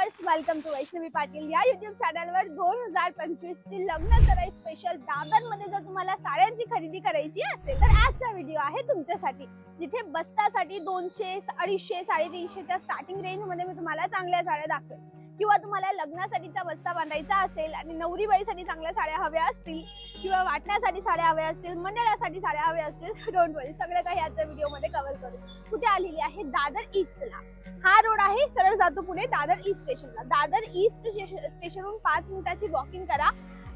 Viewers, welcome to Vaishnavi Patil या YouTube चॅनलवर 2025 ची लग्न सराई स्पेशल दादरमध्ये जर तुम्हाला साड्यांची खरेदी करायची असेल तर आजचा व्हिडिओ आहे तुमच्यासाठी, जिथे बस्तासाठी 200, 250, 350 च्या स्टार्टिंग रेंज मध्ये मी तुम्हाला चांगल्या साड्या दाखवेन. किंवा तुम्हाला लग्नासाठीचा बस्ता बांधायचा असेल आणि नवरीबाईसाठी चांगल्या साड्या हव्या असतील किंवा वाटण्यासाठी साड्या हव्या असतील, मंडळासाठी साड्या हव्या असतील, डोंट वरी, सगळं काही याच्या व्हिडिओ मध्ये कव्हर करू. कुठे आलेली आहे? दादर ईस्टला. हा रोड आहे, सरळ जातो पुढे दादर ईस्ट स्टेशनला. दादर ईस्ट स्टेशनहून 5 मिनिटाची वॉकिंग करा.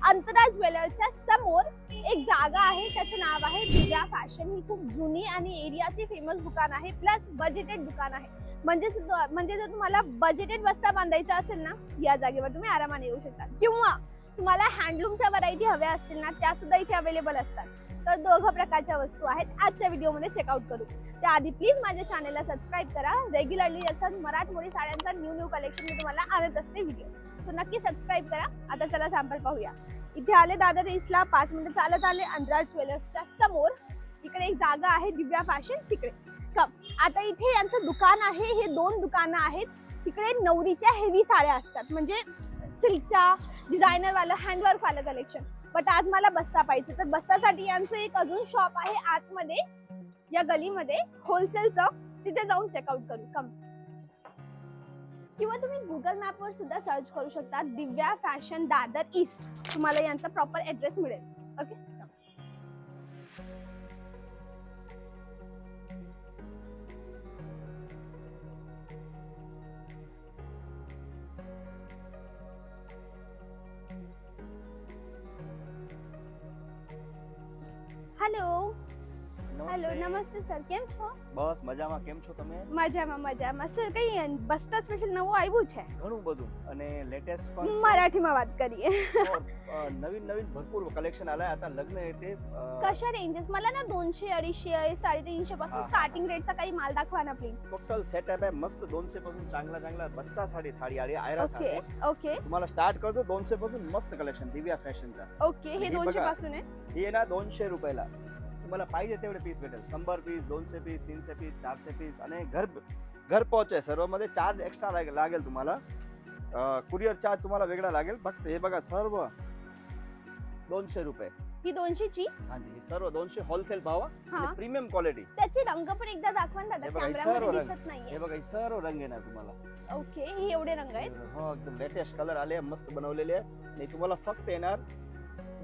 अंतरा ज्वेलर्सच्या समोर एक जागा आहे, त्याचं नाव आहे दिव्या फॅशन. ही खूप जुनी आणि एरियाची फेमस दुकान आहे, प्लस बजेटेड दुकान आहे. म्हणजे जर तुम्हाला बजेटेड बस्ता बांधायचा असेल ना, या जागेवर तुम्ही आरामाने येऊ शकता. किंवा तुम्हाला हँडलूमच्या व्हरायटी हव्या असतील ना, त्या सुद्धा इथे अवेलेबल असतात. तर दोघं प्रकारच्या वस्तू आहेत, आजच्या व्हिडिओमध्ये चेकआउट करू. त्याआधी प्लीज माझ्या चॅनलला सबस्क्राईब करा. रेग्युलरली असं मराठमोळी साड्यांचा न्यू कलेक्शन मी तुम्हाला आणत असते व्हिडिओ, सो नक्की सबस्क्राईब करा. आता चला सॅम्पल पाहूया. इथे आले दादर ईस्टला, 5 मिनिटं चालत आले. अंतरा ज्वेलर्सच्या समोर इकडे एक जागा आहे दिव्या फॅशन, तिकडे कम. आता इथे यांचं दुकान आहे, हे 2 दुकानं आहेत. तिकडे नवरीच्या हेवी साड्या असतात, म्हणजे सिल्कच्या, डिझायनर वाला, हँडवर्क वाला कलेक्शन. बट आज मला बस्ता पाहिजे, तर बस्तासाठी यांचं एक अजून शॉप आहे आतमध्ये या गलीमध्ये, होलसेलचं. तिथे जाऊन चेकआउट करू कम. किंवा तुम्ही गुगल मॅपवर सुद्धा सर्च करू शकता, दिव्या फॅशन दादर ईस्ट. तुम्हाला यांचा प्रॉपर ऍड्रेस मिळेल. ओके, हेलो हेलो, नमस्ते सर, કેમ છો? બસ મજામાં. કેમ છો તમે? મજામાં. સર, કઈ બસ્તા સ્પેશિયલ નવું આવ્યું છે? ઘણું બધું અને લેટેસ્ટ પણ છે. मराठीમાં વાત કરીએ. નવીન ભરपूर કલેક્શન આलाय. आता लग्न येते. कशा रेंजेस? मला ना 200, 250, 350 पासून स्टार्टिंग रेटचा काही माल दाखवा ना प्लीज. टोटल सेटअप आहे मस्त. 200 पासून चांगला बस्ता साडी आली, आयरा साडी. ओके, तुम्हाला स्टार्ट करतो 200 पासून मस्त कलेक्शन दिव्या फॅशनचा. ओके, हे 200 पासून आहे. हे ना 200 रुपयाला तुम्हाला पाहिजे तेवढे पीस भेटेल. 100 पीस, 200 पीस, 300 पीस, 400 पीस. आणि घर पोहोच आहे. सर्व मध्ये चार्ज एक्स्ट्रा लागेल तुम्हाला. कुरिअर चार्ज तुम्हाला वेगळा लागेल. फक्त हे बघा, सर्व 200 रुपये. ही 200 ची? हां जी, सर्व 200 होलसेल भाव आणि प्रीमियम क्वालिटी. त्याचे रंग पण एकदा दाखवा ना दादा, कॅमेरामध्ये दिसत नाहीये. हे बघा, हे सर्व रंग येणार तुम्हाला. ओके, हे एवढे रंग आहेत? हो, एकदम लेटेस्ट कलर आले, मस्त बनवलेले आहे. आणि तुम्हाला फक्त येणार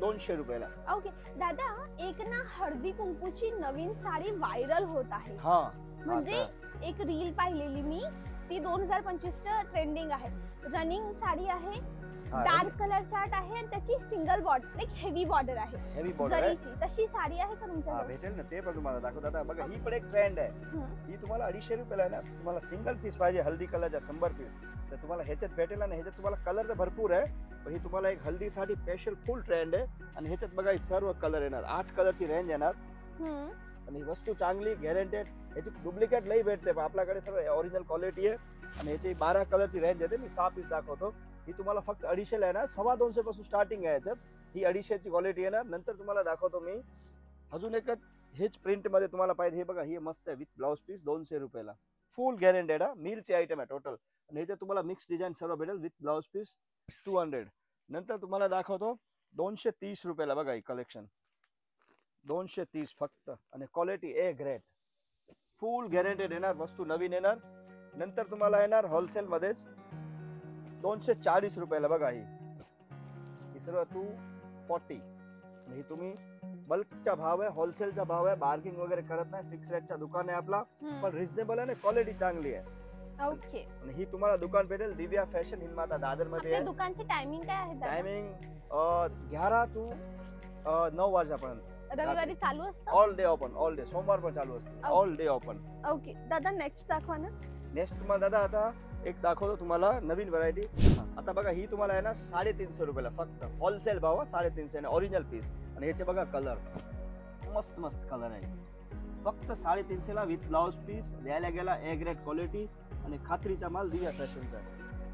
200 रुपयाला. ओके दादा, एक ना हळदी कुंकूची नवीन साडी व्हायरल होत आहे. हा, म्हणजे एक रील पाहिलेली मी, ती 2025 चं ट्रेंडिंग आहे. रनिंग साडी आहे, डार्क कलर चार्ट आहे आणि त्याची सिंगल बॉर्डर, एक हेवी बॉर्डर आहे, हेवी बॉर्डर जरीची. तशी साडी आहे का तुमच्याकडे? भेटेल ना, ते पण तुम्हाला दाखवतो. आता बघा, ही पण एक ट्रेंड आहे. ही तुम्हाला 250 रुपयाला आहे ना. तुम्हाला सिंगल पीस पाहिजे हल्दी कलरच्या 100 पीस, तर तुम्हाला ह्याच्यात भेटेल. आणि ह्याच्यात तुम्हाला कलर तर भरपूर आहे, पण ही तुम्हाला एक हल्दीसाठी स्पेशल फुल ट्रेंड आहे. आणि ह्याच्यात बघा, ही सर्व कलर येणार, 8 कलरची रेंज येणार. आणि वस्तू चांगली, गॅरंटेड. ह्याची डुप्लिकेट नाही भेटते, पण आपल्याकडे सर्व ओरिजिनल क्वालिटी आहे. आणि ह्याची 12 कलरची रेंज येते. मी 6 पीस दाखवतो. ही तुम्हाला फक्त 250 येणार. 250 पासून स्टार्टिंग आहे याच्यात. ही 250 ची क्वालिटी येणार. नंतर तुम्हाला दाखवतो मी अजून एक हेच प्रिंट मध्ये तुम्हाला पाहिजे. हे बघा, ही मस्त आहे विथ ब्लाउज पीस, 200 रुपयाला. Full guaranteed. मिलची आयटम आहे टोटल. आणि ह्याच्यात तुम्हाला मिक्स डिझाईन सर्व भेटेल विथ ब्लाउज पीस, 200. नंतर तुम्हाला दाखवतो 230 रुपयाला. बघा, ही कलेक्शन 230 फक्त. आणि quality A grade, full guaranteed येणार. वस्तू नवीन येणार. नंतर तुम्हाला येणार होलसेल मध्येच 240 रुपयाला. बघा, ही सर्व 240. ही तुम्ही बल्कचा भाव आहे, होलसेलचा भाव आहे. बार्गिंग वगैरे करत नाही, फिक्स रेटचा दुकान आहे आपला, पण रिझनेबल आहे, क्वालिटी चांगली आहे. ओके, आणि ही तुम्हाला दुकान भेटेल दिव्या फॅशन हिंदमाता दादर मध्ये. आपल्या दुकानची टायमिंग काय आहे? टायमिंग 11 ते 9 वाजेपर्यंत. रविवारी चालू असतं? All day open, all day. सोमवार पण चालू असतं, ऑल डे ओपन. ओके दादा, नेक्स्ट दाखवा ना. नेक्स्ट तुम्हाला दादा आता एक दाखवतो तुम्हाला नवीन व्हरायटी. आता बघा, ही तुम्हाला आहे ना 350 रुपयाला फक्त. होलसेल भाव 350 ओरिजिनल पीस. आणि ह्याचे बघा कलर, मस्त कलर आहे. फक्त 350 ला विथ ब्लाउज पीस. द्यायला गेला ए ग्रेड क्वालिटी आणि खात्रीचा माल दिव्या फॅशनचा.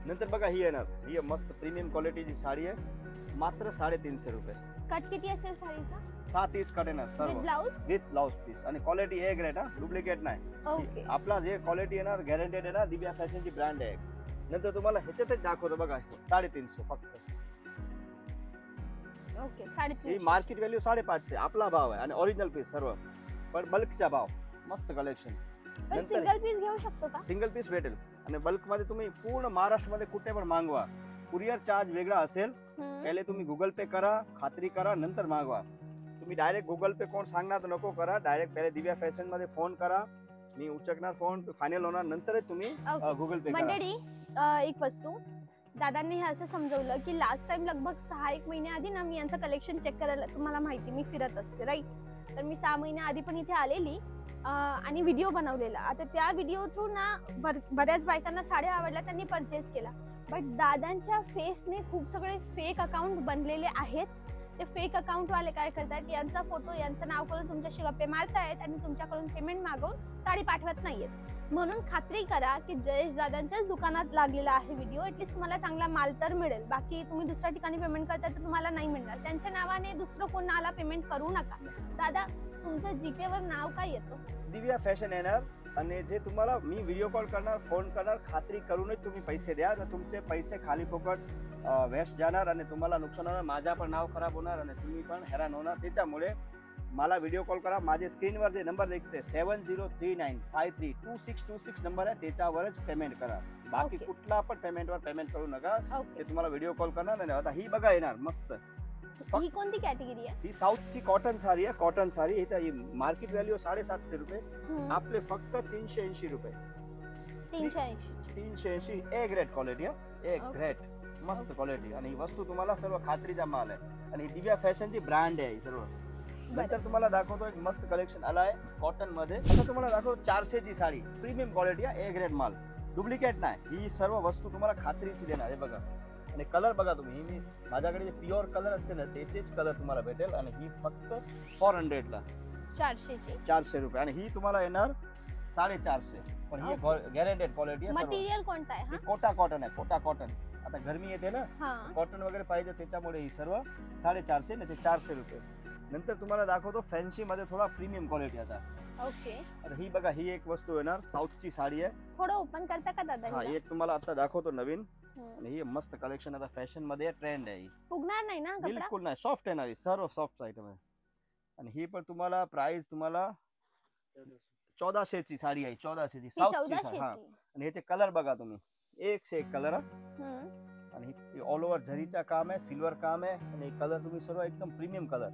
नंतर बघा, ही येणार, ही मस्त प्रीमियम क्वालिटीची साडी आहे, मात्र 350 रुपये. कट किती असेल साडीचा? 7 कट येणार सर्व विथ ब्लाउज पीस. आणि क्वालिटी ए ग्रेड, डुप्लिकेट नाही. आपला जे क्वालिटी येणार गॅरंटेड येणार. दिव्या फॅशनची ब्रँड आहे. नंतर तुम्हाला ह्याच्यातच दाखवतो बघा 350 फक्त. ओके ही 350. मार्केट व्हॅल्यू 550 आपला भाव आहे आणि ओरिजिनल पीस सर्व, पण बल्कचा भाव. मस्त कलेक्शन. पण नंतर सिंगल पीस घेऊ शकतो का? सिंगल पीस भेटेल आणि बल्क मध्ये तुम्ही पूर्ण महाराष्ट्रामध्ये कुठे पण मागवा. कुरिअर चार्ज वेगळा असेल. पहिले तुम्ही गुगल पे करा, खात्री करा, नंतर मागवा. तुम्ही डायरेक्ट गुगल पे कोण सांगणार तर नको करा. डायरेक्ट पहिले दिव्या फॅशन मध्ये फोन करा, मी उचकणार फोन, फायनल होणार, नंतरच तुम्ही Okay. गुगल पे करा. मंडळी एक वस्तू दादांनी हे असं समजवलं की लास्ट टाइम लगभग 6-1 महिन्याआधी ना मी यांचं कलेक्शन चेक करायला, तुम्हाला माहिती मी फिरत असते राईट, तर मी 6 महिन्याआधी पण इथे आलेली आणि व्हिडिओ बनवलेला. आता त्या व्हिडिओ थ्रू ना बऱ्याच बायकांना साड्या आवडल्या, त्यांनी परचेस केला. बट दादांच्या फेसने खूप सगळे फेक अकाउंट बनलेले आहेत. ते फेक अकाउंट वाले काय करतात, यांचा फोटो यांचं नाव करून तुमच्याशी गप्पे मारतायत आणि तुमच्याकडून पेमेंट मागवून साडी पाठवत नाहीयेत. म्हणून खात्री करा की जयेश दादांच्याच दुकानात लागलेला आहे व्हिडिओ, ऍटलीस्ट तुम्हाला चांगला माल तर मिळेल. बाकी तुम्ही दुसऱ्या ठिकाणी पेमेंट करताय तर तुम्हाला नाही मिळणार. त्यांच्या नावाने दुसरं कोणाला पेमेंट करू नका. दादा तुमच्या जीपे वर नाव काय येतं? दिव्या फॅशन येणार आणि जे तुम्हाला मी व्हिडिओ कॉल करणार, फोन करणार, खात्री करूनच तुम्ही पैसे द्या. तर तुमचे पैसे खाली फुकट वेस्ट जाणार आणि तुम्हाला नुकसान होणार, माझा पण नाव खराब होणार आणि तुम्ही पण हैराण होणार. त्याच्यामुळे मला व्हिडिओ कॉल करा. माझे स्क्रीनवर जे नंबर दिसते 7039532626 नंबर आहे, त्याच्यावरच पेमेंट करा. बाकी Okay. कुठला पण पेमेंटवर पेमेंट करू नका. ओके, ते तुम्हाला व्हिडिओ कॉल करणार आणि आता ही बघा येणार मस्त. ही कोणती कॅटेगरी आहे? ही साऊथची कॉटन साडी आहे. कॉटन साडी इथं मार्केट व्हॅल्यू 750 रुपये, आपले फक्त 380 रुपये. 380. 380 ए ग्रेड क्वालिटी आहे, ए Okay. ग्रेड मस्त क्वालिटी. आणि ही वस्तू तुम्हाला सर्व खात्रीचा माल आहे आणि दिव्या फॅशनची ब्रँड आहे ही सर्व. नंतर तुम्हाला दाखवतो एक मस्त कलेक्शन आलाय कॉटन मध्ये. आता तुम्हाला दाखवतो 400 ची साडी, प्रीमियम क्वालिटी आहे, ए ग्रेड माल, डुप्लिकेट नाही. ही सर्व वस्तू तुम्हाला खात्रीची देणार आहे बघा. आणि कलर बघा तुम्ही, मी माझ्याकडे जे प्युअर कलर असते ना त्याचेच कलर तुम्हाला भेटेल. आणि ही फक्त 400 ला 400 ची 400 रुपये. आणि ही तुम्हाला येणार 450. पण ही गॅरंटेड क्वालिटी आहे. मटेरियल कोणता आहे? हे कोटा कॉटन आहे, कोटा कॉटन. आता गरमी येते ना, हा कॉटन वगैरे पाहिजे त्याच्यामुळे ही सर्व 450 नाही ते 400 रुपये. नंतर तुम्हाला दाखवतो फॅन्सी मध्ये थोडा प्रीमियम क्वालिटी. आता ओके, आता ही बघा, ही एक वस्तू येणार साऊथची साडी आहे. थोडं ओपन करता का दादा? हा, हिला? एक तुम्हाला आता दाखवतो नवीन. हम्म. आणि ही मस्त कलेक्शन आता फॅशन मध्ये ट्रेंड आहे. ही फुगणार नाही ना कपडा? बिलकुल नाही, सॉफ्ट येणार ही, सर्व सॉफ्ट आयटम आहे. आणि ही पण तुम्हाला प्राइस तुम्हाला 1400 ची साडी आहे, 1400 ची ही साऊथची साडी. 1400 हा, ची. आणि ह्याचे कलर बघा तुम्ही, एक से एक कलर. हम्म. आणि ही ऑल ओव्हर झरीचा काम आहे, सिल्वर काम आहे. आणि कलर तुम्ही सर्व एकदम प्रीमियम कलर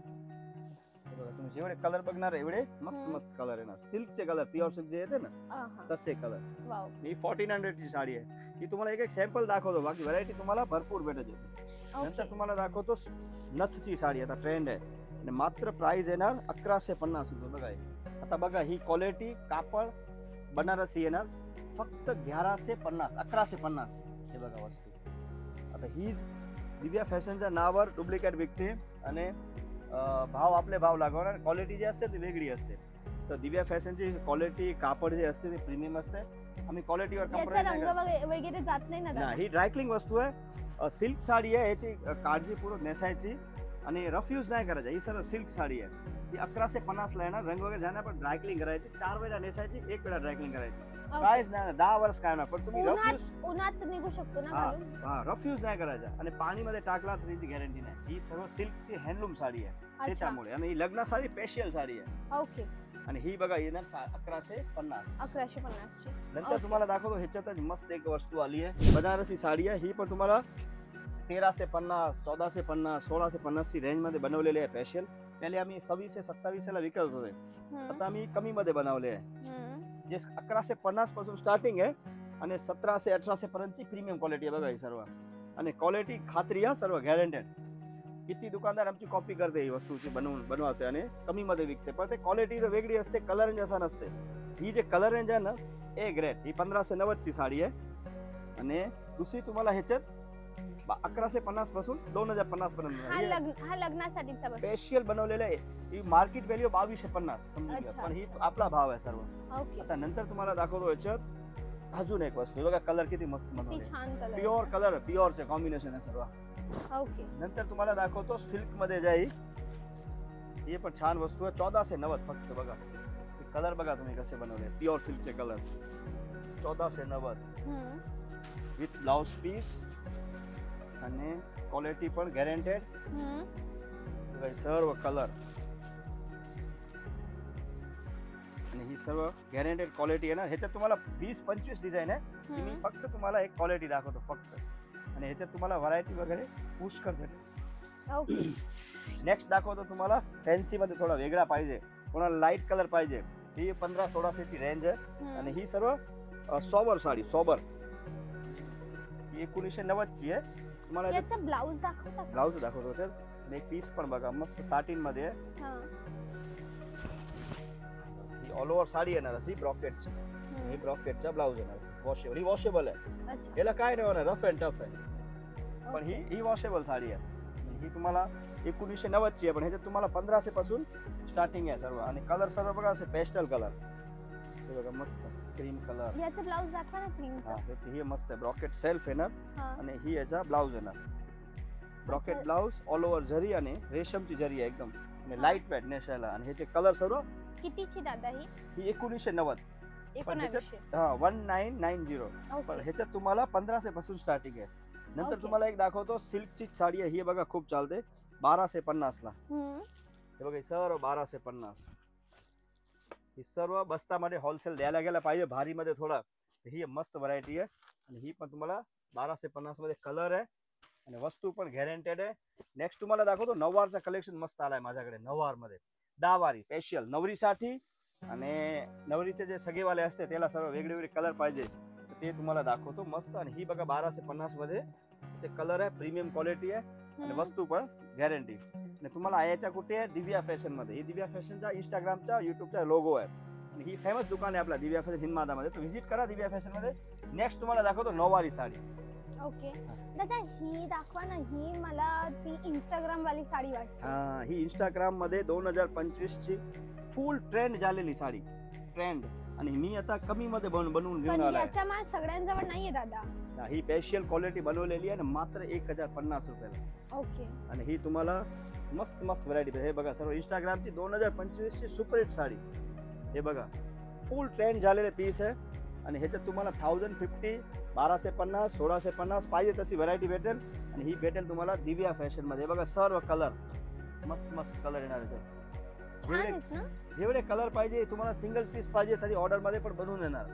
बघा. तुम्ही जेवढे कलर बघणार एवढे मस्त मस्त कलर येणार. सिल्कचे कलर, प्युअर सिल्क जे येते ना आहा. तसे कलर. वाव. ही 1400 ची साडी आहे. ही तुम्हाला एक एक सॅम्पल दाखवतो, बाकी व्हरायटी तुम्हाला भरपूर भेटत येते. नंतर ओके. तुम्हाला दाखवतो नथची साडी, आता ट्रेंड आहे. आणि मात्र प्राइस येणार 1150 रुपये. बघा हे. आता बघा ही क्वालिटी, कापड बनारसी येणार फक्त 1150, 1150. हे बघा वस्तू. आता हीच दिव्या फॅशनच्या नावावर डुप्लिकेट विकते आणि भाव आपले भाव लागवणार. क्वालिटी जी असते ती वेगळी असते. तर दिव्या फॅशनची क्वालिटी, कापड जे असते ते प्रीमियम असते. आम्ही क्वालिटीवर याचा कॉम्प्रोमाइज नाही रंग करत. वगैरे जात नाही ना दादा? नाही, ही ड्रायक्लिंग वस्तू आहे. सिल्क साडी आहे, याची काळजीपूर्वक नेसायची आणि रफयूज नाही करायचा. ही सर्व सिल्क साडी आहे. ही 1150 ला येणार. रंग वगैरे जाणार, पण ड्रायक्लिंग करायची. 4 वेळा नेसायची, 1 वेळा ड्रायक्लिंग करायची. ओके. काहीच नाही, 10 वर्ष काय ना. पण तुम्ही उन्हात रफयूज उन्हात निघू शकतो ना हा घालून? हा रफयूज नाही करायचा. आणि पाणीमध्ये टाकला तर त्याची गॅरंटी नाही. ही सर्व सिल्कची हँडलूम साडी आहे अच्छा. त्याच्यामुळे. आणि ही लग्नासाठी स्पेशल साडी आहे. ओके, आणि ही बघा येणार 1150. 1150 ची. नंतर ओके. तुम्हाला दाखवतो ह्याच्यातच मस्त एक वस्तू आली आहे, बनारसी साडी आहे. ही पण तुम्हाला 1350, 1450, 1650 ची रेंज मध्ये बनवलेली आहे स्पेशल. पहिले आम्ही 2627 ला विकत होते, हम्म. आता आम्ही कमी मध्ये बनवले आहे. हम्म. जे 1150 पासून स्टार्टिंग आहे आणि 1700-1800 पर्यंतची प्रीमियम क्वालिटी आहे बघा ही सर्व. आणि क्वालिटी खात्री आहे, सर्व गॅरंटेड. किती दुकानदार आमची कॉपी करते ही वस्तूची, बनवते आणि कमी मध्ये विकते. पण ते क्वालिटी वेगळी असते, कलर रेंज असा नसते. ही जे कलर रेंज आहे ना, ए ग्रेड, ही 1590 ची साडी आहे. आणि दुसरी तुम्हाला ह्याच्यात 1150 पासून 2050 पर्यंत हा लग्नासाठीचा बस. स्पेशल बनवलेलं आहे. ही मार्केट व्हॅल्यू 2250 समजून घ्या, अच्छा, पण ही अच्छा. आपला भाव आहे सर्व. ओके, आता नंतर तुम्हाला दाखवतो याच्यात अजून एक वस्तू. बघा कलर किती मस्त किती बनवले, छान कलर. प्युअर कलर, प्युअरचे कॉम्बिनेशन आहे सर्व. ओके, नंतर तुम्हाला दाखवतो सिल्क मध्ये जाई. हे पण छान वस्तू आहे, 1490 फक्त. बघा कलर बघा तुम्ही कसे बनवले, प्युअर सिल्कचे कलर, 1490. हम्म. विथ ब्लाउज पीस आणि क्वालिटी पण गॅरंटेड. सर्व कलर आणि ही सर्व गॅरंटेड क्वालिटी आहे ना. ह्याच्यात तुम्हाला 20-25 डिझाईन आहे. मी फक्त तुम्हाला एक क्वालिटी दाखवतो फक्त, आणि ह्याच्यात तुम्हाला व्हरायटी वगैरे पुष्कळ भेटेल. ओके. नेक्स्ट दाखवतो तुम्हाला फॅन्सी मध्ये थोडा वेगळा पाहिजे, कोणाला लाईट कलर पाहिजे. ही 1500-1600 ची रेंज आहे. आणि ही सर्व सॉबर साडी, सॉबर ही 1990 ची आहे. तुम्हाला याचा ब्लाउज दाखवता का? ब्लाउज दाखवतो तर. आणि एक पीस पण बघा मस्त साटिन मध्ये आहे. ही ऑल ओव्हर साडी येणार अशी ब्रॉकेटची. ही ब्रॉकेटचा ब्लाउज येणार, वॉशेबल. ही वॉशेबल आहे. याला काय नाही होणार, रफ अँड टफ आहे. पण ही वॉशेबल साडी आहे. ही तुम्हाला 1990 ची आहे. पण ह्याच्यात तुम्हाला 1500 पासून स्टार्टिंग आहे सर्व. आणि कलर सर्व बघा असे पेस्टल कलर. हे बघा मस्त क्रीम कलर. याचा ब्लाउज दाखवा ना क्रीमचा. ह्याची ही मस्त आहे, ब्रॉकेट सेल्फ येणार. आणि ही याचा ब्लाउज येणार. ब्रॉकेट ब्लाउज ऑल ओव्हर जरी आणि रेशमची जरी आहे एकदम, आणि लाईट वेट नेसायला. आणि ह्याचे कलर सर्व. कितीची दादा ही 1990. 1900. 1990. पण ह्याच्यात तुम्हाला 1500 पासून स्टार्टिंग आहे. नंतर तुम्हाला एक दाखवतो सिल्कची साडी आहे. ही बघा खूप चालते 1250 ला. हे बघा सर्व 1250. ही सर्व बस्तामध्ये होलसेल द्यायला गेला पाहिजे भारी मध्ये थोडा. ही मस्त व्हरायटी आहे. आणि ही पण तुम्हाला 1250 मध्ये कलर आहे. आणि वस्तू पण गॅरंटेड आहे. नेक्स्ट तुम्हाला दाखवतो नऊवारचा कलेक्शन मस्त आलाय माझ्याकडे. नऊवार मध्ये डावारी स्पेशल नवरीसाठी. आणि नवरीचे जे सगळेवाले असते त्याला सर्व वेगळे वेगळे कलर पाहिजे तर ते तुम्हाला दाखवतो मस्त. आणि ही बघा 1250 मध्ये असे कलर आहे, प्रीमियम क्वालिटी आहे. आणि वस्तू पण गॅरंटी. आणि तुम्हाला याच्या कुठे आहे, दिव्या फॅशन मध्ये. ही दिव्या फॅशनचा इंस्टाग्रामचा युट्यूबचा लोगो आहे. आणि ही फेमस दुकान आहे आपला दिव्या फॅशन हिंदमाता मध्ये, तर व्हिजिट करा दिव्या फॅशन मध्ये. नेक्स्ट तुम्हाला दाखवतो नऊवारी साडी. ओके दादा ही दाखवा ना. ही मला ती इंस्टाग्राम वाली साडी वाटते. ही इंस्टाग्राम मध्ये 2025 ची फुल ट्रेंड झालेली साडी, ट्रेंड. आणि मी आता कमी मध्ये बनवून घेऊन आलाय. याचा माल सगळ्यांजवळ नाहीये दादा. ही स्पेशल क्वालिटी बनवलेली आहे मात्र 1050 रुपयाला. ओके. आणि ही तुम्हाला मस्त मस्त व्हरायटी. हे बघा सर्व इंस्टाग्रामची 2025 ची सुपरहिट साडी. हे बघा फुल ट्रेंड झालेले पीस आहे. आणि ह्याच्यात तुम्हाला 1050, 1250, 1650 पाहिजे तशी व्हरायटी भेटेल. आणि ही भेटेल तुम्हाला दिव्या फॅशन मध्ये. बघा सर्व कलर मस्त मस्त कलर येणार आहे. जेवढे कलर पाहिजे तुम्हाला सिंगल पीस पाहिजे तरी ऑर्डर मध्ये पण बनवून येणार.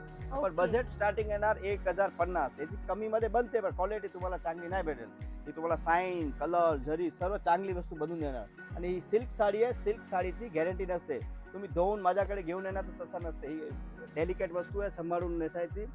पण बजेट स्टार्टिंग येणार 1050. याची कमी मध्ये बनते पण क्वालिटी तुम्हाला चांगली नाही भेटेल. ही तुम्हाला साईन कलर जरी सर्व चांगली वस्तू बनवून देणार. आणि ही सिल्क साडी आहे. सिल्क साडीची गॅरंटी नसते. तुम्ही धुवून माझ्याकडे घेऊन येणार तर तसं नसते. ही डेलिकेट वस्तू आहे, सांभाळून नेसायची,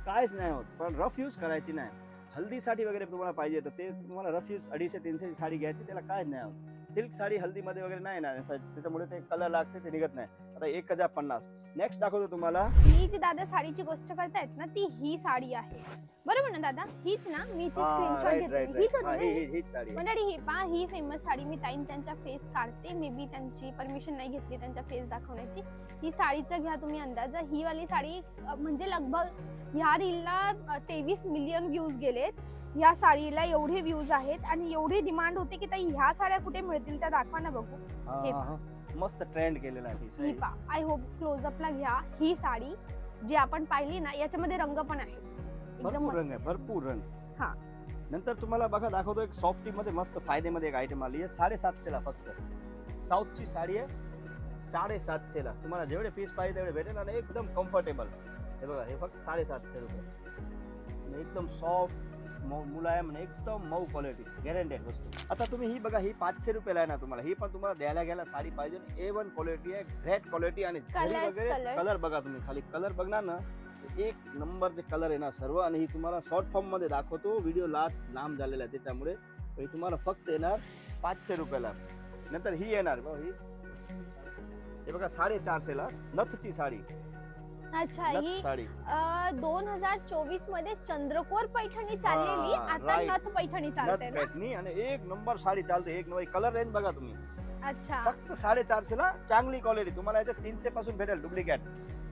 काहीच नाही होत. पण रफ यूज करायची नाही. हल्दीसाठी वगैरे तुम्हाला पाहिजे तर ते तुम्हाला रफ यूज 250-300 ची साडी घ्यायची, त्याला काहीच नाही होत. सिल्क साडी हल्दीमध्ये वगैरे नाही ना त्याच्यामुळे ते कलर लागते, ते निघत नाही. आता 1050. नेक्स्ट दाखवतो तुम्हाला. ही जी दादा साडीची गोष्ट करतायत ना ती ही साडी आहे बरोबर ना दादा? हीच ना? मी स्क्रीनशॉट घेतली हीच होती. हीच साडी मंडळी ही पहा ही फेमस साडी. मी ताईन त्यांच्या फेस काढते. मे बी त्यांची परमिशन नाही घेतली त्यांच्या फेस दाखवण्याची. ही साडीचं घ्या तुम्ही अंदाज. ही वाली साडी म्हणजे लगभग ह्या रीलला 23 मिलियन व्ह्यूज गेलेत. ह्या साडीला एवढे व्ह्यूज आहेत आणि एवढी डिमांड होते की ताई ह्या साड्या कुठे मिळतील त्या दाखवा ना बघू. हे मस्त ट्रेंड केलेला आहे. ही पहा. आय होप क्लोजअपला घ्या. ही साडी जी आपण पाहिली ना याच्यामध्ये रंग पण आहे, भरपूर रंग आहे, भरपूर रंग. हा नंतर तुम्हाला बघा दाखवतो एक सॉफ्टी मध्ये मस्त फायद्यामध्ये एक आयटम आली आहे 750 ला. फक्त साऊथची साडी आहे 750 ला. तुम्हाला जेवढे पीस पाहिजे तेवढे भेटेल आणि एकदम कम्फर्टेबल. हे बघा हे फक्त 750 रुपये. एकदम सॉफ्ट मुलायम आणि एकदम मऊ क्वालिटी गॅरंटेड वस्तू. आता तुम्ही ही बघा ही 500 रुपयाला आहे ना. तुम्हाला ही पण तुम्हाला द्यायला गेला साडी पाहिजे A1 क्वालिटी आहे, ग्रेट क्वालिटी. आणि वगैरे कलर बघा तुम्ही, खाली कलर बघणार ना एक नंबरचे कलर येणार सर्व. आणि ही तुम्हाला शॉर्ट फॉर्म मध्ये दाखवतो, व्हिडिओ लांब झालेला आहे त्याच्यामुळे. ही तुम्हाला फक्त येणार 500 रुपयाला. नंतर ही येणार ही हे बघा 450 ला नथची साडी. अच्छा ही 2024 मध्ये चंद्रकोर पैठणी चाललेली, आता नथ पैठणी चालते ना. आणि एक नंबर साडी चालते, एक नंबर. कलर रेंज बघा तुम्ही. अच्छा फक्त 450 ला चांगली क्वालिटी. तुम्हाला याच्यात 300 पासून भेटेल डुप्लिकेट.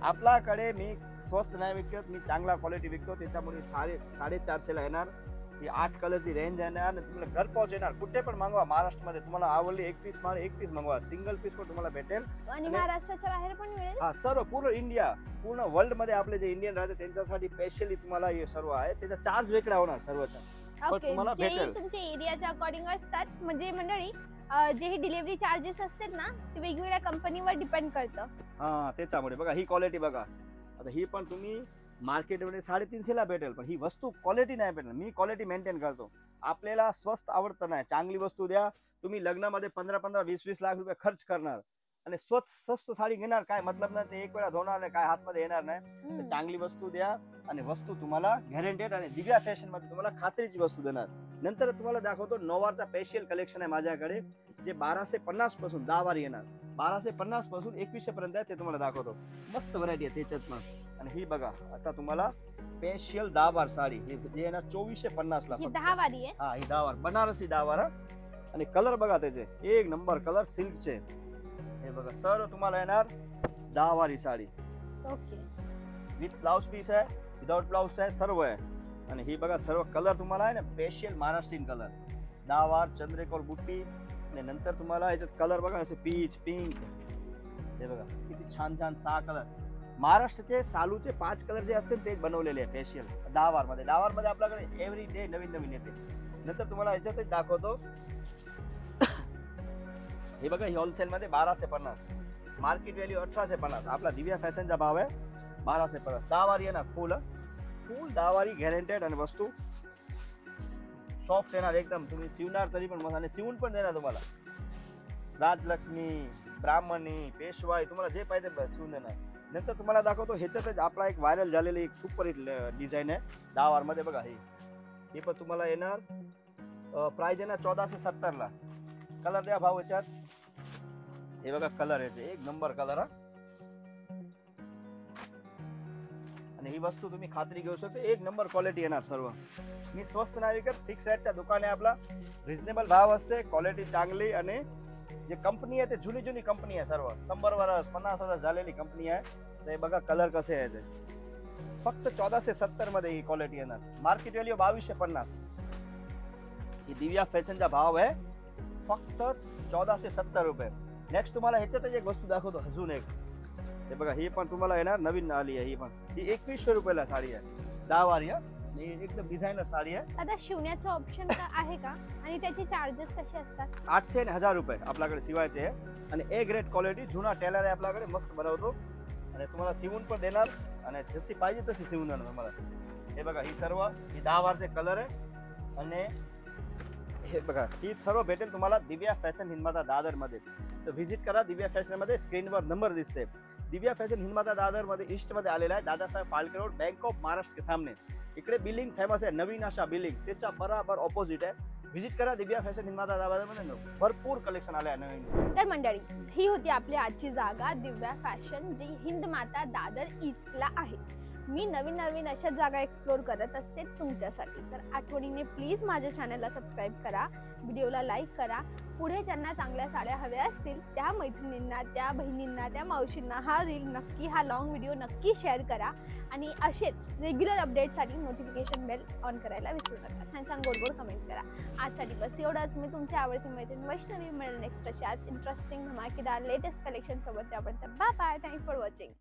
आपल्याकडे मी स्वस्त नाही विकत, मी चांगला क्वालिटी विकतो त्याच्यामुळे 450 ला येणार. ही 8 कलरची रेंज येणार आणि तुम्हाला घरपोच येणार. कुठे पण मागवा महाराष्ट्रामध्ये, तुम्हाला आवडली एक पीस माल एक पीस मागवा, सिंगल पीस पण तुम्हाला भेटेल. आणि महाराष्ट्राच्या बाहेर पण मिळेल. हा सर्व पूर्ण इंडिया, पूर्ण वर्ल्ड मध्ये आपले जे इंडियन राहते त्यांच्यासाठी स्पेशली तुम्हाला हे सर्व आहे. त्याचा चार्ज वेगळा होणार सर्वचा. ओके, तुम्हाला जे भेटेल. तुमच्या एरियाच्या अकॉर्डिंग असतात. म्हणजे मंडळी जे हे डिलिव्हरी चार्जेस असतात ना ते वेगवेगळ्या कंपनीवर डिपेंड करतं. हा त्याच्यामुळे बघा ही क्वालिटी बघा. आता ही पण तुम्ही मार्केटमध्ये 350 ला भेटेल, पण ही वस्तू क्वालिटी नाही भेटेल. मी क्वालिटी मेंटेन करतो. आपल्याला स्वस्त आवडतं नाही, चांगली वस्तू द्या. तुम्ही लग्नामध्ये 15-15, 20-20 लाख रुपये खर्च करणार आणि स्वस्त साडी घेणार, काय मतलब नाही. ते एक वेळा धुणार नाही, काय हातमध्ये येणार नाही. तर चांगली वस्तू द्या आणि वस्तू तुम्हाला गॅरंटेड आणि दिव्या फॅशन मध्ये तुम्हाला खात्रीची वस्तू देणार. नंतर तुम्हाला दाखवतो नोवारचा स्पेशल कलेक्शन आहे माझ्याकडे, जे 1250 पासून 10 वार येणार. 1250 पासून 2100 पर्यंत आहे, ते तुम्हाला दाखवतो. मस्त व्हरायटी आहे त्याच्यात पण. आणि ही बघा आता तुम्हाला स्पेशल 10 वार साडी, हे ना 2450 ला. ही 10 वारी आहे. हा ही 10 वार बनारसी 10 वार. आणि कलर बघा त्याचे एक नंबर कलर सिल्कचे. हे बघा सर्व तुम्हाला येणार 10 वारी sari. Okay, with blouse piece आहे, विदाउट ब्लाउज आहे, सर्व आहे. आणि ही बघा सर्व कलर तुम्हाला आहे ना स्पेशल महाराष्ट्रीयन कलर. 10 वार चंद्रकोर बुट्टी. आणि नंतर तुम्हाला याच्यात कलर बघा असे पीच पिंक. हे बघा किती छान छान 6 कलर. महाराष्ट्राचे सालूचे 5 कलर जे असतील ते बनवलेले आहे स्पेशल 10 वार मध्ये. 10 वार मध्ये आपल्याकडे एव्हरी डे नवीन नवीन येते. नंतर तुम्हाला याच्यातच दाखवतो. हे बघा ही होलसेल मध्ये 1250, मार्केट व्हॅल्यू 1850. आपला दिव्या फॅशनचा भाव आहे 1250. 10 वारी येणार फुल 10 वारी गॅरंटेड. आणि वस्तू सॉफ्ट येणार एकदम. तुम्ही शिवणार तरी पण मस्त, आणि शिवून पण देणार तुम्हाला. राजलक्ष्मी, ब्राह्मणी, पेशवाई, तुम्हाला जे पाहिजे शिवून देणार. नंतर तुम्हाला दाखवतो ह्याच्यातच आपला एक व्हायरल झालेली एक सुपर हिट डिझाईन आहे 10 वार मध्ये. बघा हे पण तुम्हाला येणार प्राइस येणार 1470 ला. कलर द्या भाव याच्यात. हे बघा कलर याचे एक नंबर कलर. आणि ही वस्तू तुम्ही खात्री घेऊ शकता, एक नंबर क्वालिटी येणार सर्व. मी स्वस्त नाही विकत, फिक्स रेटच्या दुकान आहे आपला. रिझनेबल भाव असते, क्वालिटी चांगली. आणि जे कंपनी आहे ते जुनी कंपनी आहे सर्व. 100 वर्ष 50 वर्ष झालेली कंपनी आहे. ते बघा कलर कसे आहे ते. फक्त 1470 मध्ये ही क्वालिटी येणार. Market value 2250. ही दिव्या फॅशनचा भाव आहे फक्त 1470 रुपये. नेक्स्ट तुम्हाला ह्याच्यातच एक वस्तू दाखवतो अजून एक. हे बघा ही पण तुम्हाला येणार नवीन आली आहे. ही पण ही 2100 रुपयाला साडी आहे 10 वारी. ही एकदम डिझायनर साडी आहे. आता शिवण्याचं ऑप्शन आहे का आणि त्याचे चार्जेस कसे असतात? 800 आणि 1000 रुपये आपल्याकडे शिवायचे आहे. आणि ए ग्रेड क्वालिटी जुना टेलर आहे आपल्याकडे, मस्त बनवतो. आणि तुम्हाला शिवून पण देणार आणि जशी पाहिजे तशी शिवून देणार तुम्हाला. हे बघा ही सर्व ही 10 वारचे कलर आहे. आणि हे बघा ही सर्व भेटेल तुम्हाला दिव्या फॅशन हिंदमाता दादर मध्ये. तर व्हिजिट करा दिव्या फॅशन मध्ये. स्क्रीनवर नंबर दिसते. दिव्या फॅशन हिंदमाता दादर मध्ये ईस्ट मध्ये आलेला आहे, Dadasaheb Phalke road, bank of Maharashtra के सामने. इकडे बिलिंग फेमस आहे, नवीन आशा बिलिंग, त्याच्या बराबर ऑपोजिट आहे. व्हिजिट करा दिव्या फॅशन हिंदमाता दादर मध्ये, भरपूर कलेक्शन आले आहे नवीन. तर मंडळी ही होती आपली आजची जागा दिव्या फॅशन, जी हिंदमाता दादर ईस्टला आहे. मी नवीन नवीन अशा जागा एक्सप्लोर करत असते तुमच्यासाठी. तर आठवणीने प्लीज माझ्या चॅनलला सबस्क्राईब करा, व्हिडिओला लाईक करा. पुढे ज्यांना चांगल्या साड्या हव्या असतील त्या मैत्रिणींना, त्या बहिणींना, त्या मावशींना हा रील नक्की, हा लॉंग व्हिडिओ नक्की शेअर करा. आणि असेच रेग्युलर अपडेटसाठी नोटिफिकेशन बेल ऑन करायला विसरू नका. छान छान गोड गोड कमेंट करा. आजसाठी बस एवढंच. मी तुमच्या आवडती मैत्रीण वैष्णवी मिळेल नेक्स्ट अशाच इंटरेस्टिंग धमाकेदार लेटेस्ट कलेक्शन सोबत. त्यापर्यंत bye bye. Thanks for watching.